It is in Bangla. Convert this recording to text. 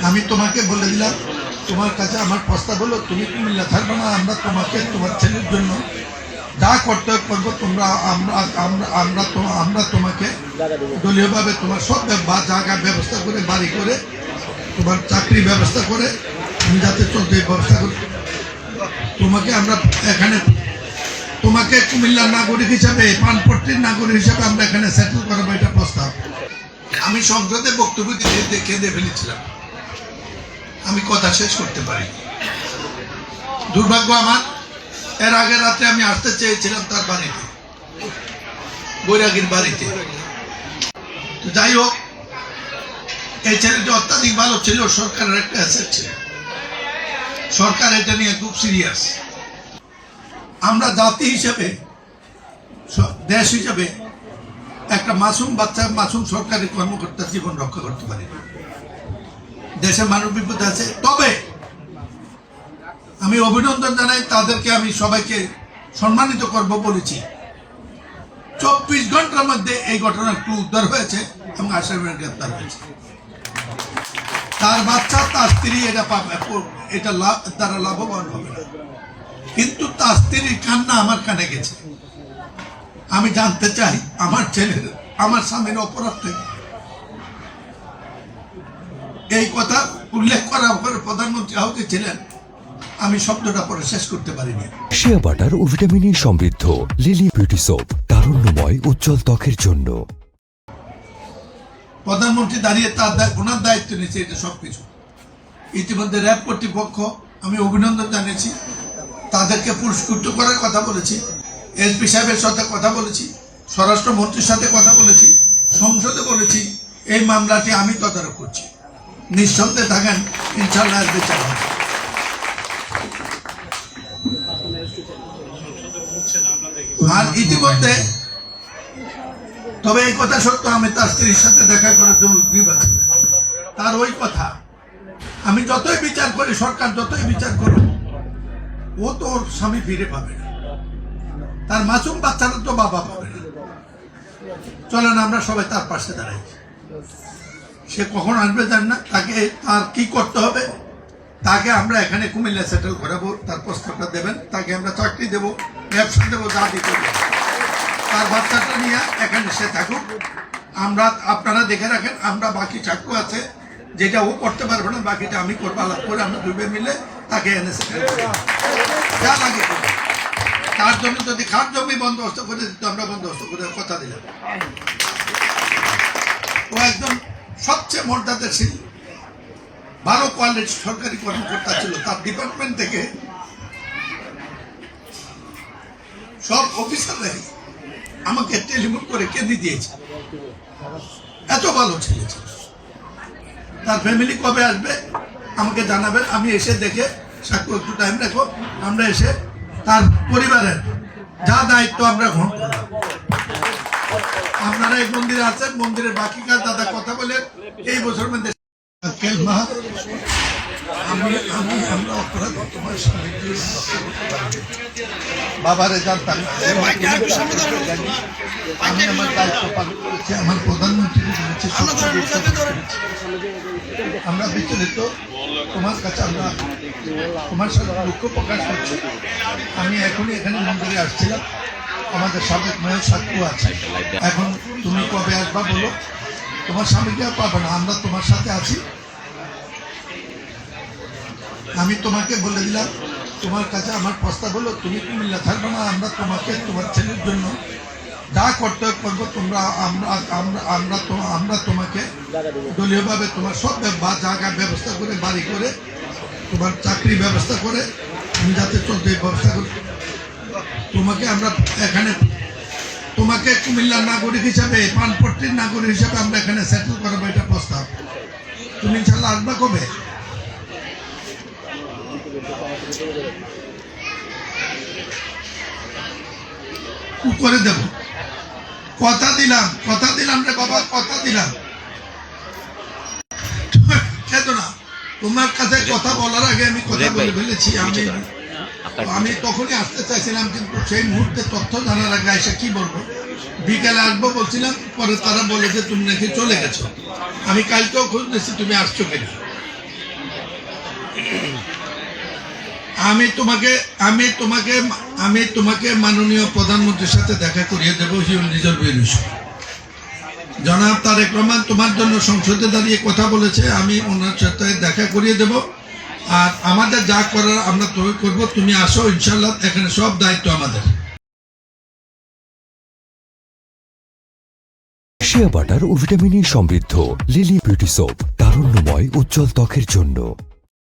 আমি তোমাকে বলে দিলাম, তোমার কাছে আমার প্রস্তাব হলো তুমি কুমিল্লা থাকবে না, আমরা তোমাকে তোমার ছেলের জন্য যা করতে করবো তোমরা আমরা তোমাকে দলীয়ভাবে তোমার সব জায়গায় ব্যবস্থা করে, বাড়ি করে, তোমার চাকরি ব্যবস্থা করে, তুমি যাতে চলতে ব্যবস্থা করি। তোমাকে আমরা এখানে তোমাকে কুমিল্লার নাগরিক হিসাবে, পানপট্টির নাগরিক হিসাবে আমরা এখানে সেটেল করাবো, এটা প্রস্তাব। আমি সংসদে বক্তব্য দিয়ে কেঁদে ফেলেছিলাম, আমি কথা শেষ করতে পারি। দুর্ভাগ্য আমার, এর আগের রাত্রে আমি আসতে চেয়েছিলাম তার বাড়িতে, বৈরাগীর বাড়িতে। তো যাই হোক, এই ছেলেটি অত্যাধিক ভালো ছিল, সরকারের একটা অ্যাসেট ছিল, সরকার এটা নিয়ে খুব সিরিয়াস। আমরা জাতি হিসেবে, দেশ হিসেবে একটা মাসুম বাচ্চা, মাসুম সরকারি কর্মকর্তার জীবন রক্ষা করতে পারি। দেশে মানব বিপদ আছে, তবে আমি অভিনন্দন জানাই তাদেরকে, আমি সবাইকে সম্মানিত করব বলেছি। 24 ঘন্টার মধ্যে এই ঘটনার ক্লু উদ্ধার হয়েছে এবং আসামিরা গ্রেপ্তার হয়েছে। তার বাচ্চা, তার স্ত্রী এটা পাবে, এটা তারা লাভবান হবে না, কিন্তু তার স্ত্রীর কান্না আমার কানে গেছে। আমি জানতে চাই আমার ছেলের, আমার স্বামীর অপরাধ থেকে এই কথা উল্লেখ করার পরে প্রধানমন্ত্রী আহত ছিলেন, আমি শব্দটা পরে শেষ করতে পারিনি। শিয়া বাটার ও ভিটামিনে সমৃদ্ধ লিলি বিউটি সোপ, তারুণ্যময় উজ্জ্বল ত্বকের জন্য। প্রধানমন্ত্রী দাঁড়িয়ে ওনার দায়িত্ব নিয়েছে এটা সবকিছু। ইতিমধ্যে র্যাব কর্তৃপক্ষ আমি অভিনন্দন জানিয়েছি, তাদেরকে পুরস্কৃত করার কথা বলেছি, এসপি সাহেবের সাথে কথা বলেছি, স্বরাষ্ট্রমন্ত্রীর সাথে কথা বলেছি, সংসদে বলেছি এই মামলাটি আমি তদারক করছি। নিঃসন্দেহে থাকেন, ইনশাআল্লাহ বিচার হবে। আর ইতিমধ্যে, তবে এই কথা সত্য, আমি তার স্ত্রীর সাথে দেখা করে তার ওই কথা, আমি যতই বিচার করি, সরকার যতই বিচার করুক, ও তো ওর স্বামী ফিরে পাবে না, তার মাসুম বাচ্চারা তো বাবা পাবে না। চলেন আমরা সবাই তার পাশে দাঁড়াই। সে কখন আসবে জান না, তাকে তার কি করতে হবে, তাকে আমরা এখানে কুমিল্লা সেটেল করাবো, তার প্রস্তাবটা দেবেন, তাকে আমরা চাকরি দেবো, ব্যবসা দেবো, যা দিতে হবে। তার বাচ্চাটা নিয়ে এখানে সে থাকুক, আমরা, আপনারা দেখে রাখেন, আমরা বাকি চাকু আছে যেটা ও করতে পারবে না, বাকিটা আমি করবো, আলাপ করে আমরা দুইবার মিলে তাকে এনে সেটেল করবো, যা লাগে। তার জন্য যদি খাট জমি বন্দোবস্ত করে দিত, আমরা বন্দোবস্ত করে কথা দিলাম। ও একদম সবচেয়ে মর্যাদাশীল, ভালো কোয়ালিটি সরকারি কর্মকর্তা ছিল। তার ডিপার্টমেন্ট থেকে সব অফিসাররাই আমাকে টেলিফোন করে কেঁদে দিয়েছে, এত ভালো ছেলে ছিল। তার ফ্যামিলি কবে আসবে আমাকে জানাবেন, আমি এসে দেখে, সাক্ষী একটু টাইম রাখো, আমরা এসে তার পরিবারের যা দায়িত্ব আমরা গ্রহণ করলাম। আপনারা এই মন্দিরে আছেন, মন্দিরের বাকি কাজ দাদা কথা বলেন। এই বছর মধ্যে আমরা অপরাধ তোমার বাবারে জানতাম, আমি আমার দায়িত্ব পালন করেছি, আমার প্রধানমন্ত্রী বলেছি, আমরা বিচলিত। তোমার কাছে আমরা তোমার সাথে দুঃখ প্রকাশ করছি। আমি এখনই এখানে মন্দিরে আসছিলাম, আমাদের সাবেক মেয়র সাক্ষী আছে, এখন তুমি কবে আসবা বলো, তোমার স্বামীকে আর পাবে না, আমরা তোমার সাথে আছি। আমি তোমাকে বলে দিলাম, তোমার কাছে আমার প্রস্তাব হলো তুমি কুমিল্লা থাকবে না, আমরা তোমাকে তোমার ছেলের জন্য যা করতে করবো, তোমরা আমরা তোমাকে দলীয়ভাবে তোমার সব জায়গায় ব্যবস্থা করে, বাড়ি করে, তোমার চাকরি ব্যবস্থা করে, তুমি যাতে চলতে ব্যবস্থা করি। তোমাকে আমরা এখানে, তোমাকে কুমিল্লার নাগরিক হিসাবে, পানপট্টির নাগরিক হিসাবে আমরা এখানে সেটেল করাবো, এটা প্রস্তাব। তুমি ইনশাল্লাহ আসবা কবে? করে দেব, কথা দিলাম রে বাবা, কথা দিলাম। খেতো না, তোমার কাছে কথা বলার আগে আমি কথা বলে ফেলেছি। আমি তখনই আসতে চাইছিলাম, কিন্তু সেই মুহূর্তে তথ্য জানার আগে এসে কি বলবো, বিকালে আসবো বলছিলাম, পরে তারা বলে যে তুমি নাকি চলে গেছো। আমি কালকেও খোঁজ নিয়েছি তুমি আসছো কিনা, আমি তোমাকে মাননীয় প্রধানমন্ত্রীর সাথে দেখা করিয়ে দেব হিউম্যান রিজর্ভের বিষয়ে। জনাব তারেক রহমান তোমার জন্য সংসদে দাঁড়িয়ে কথা বলেছে, আমি ওনার সাথে দেখা করিয়ে দেব। আর আমাদের যা করার আমরা তৈরি করবো, তুমি আসো ইনশাল্লাহ, এখানে সব দায়িত্ব আমাদের। শিয়া বাটার ও ভিটামিন ই সমৃদ্ধ লিলি বিউটি সোপ, তারুণ্যময় উজ্জ্বল ত্বকের জন্য।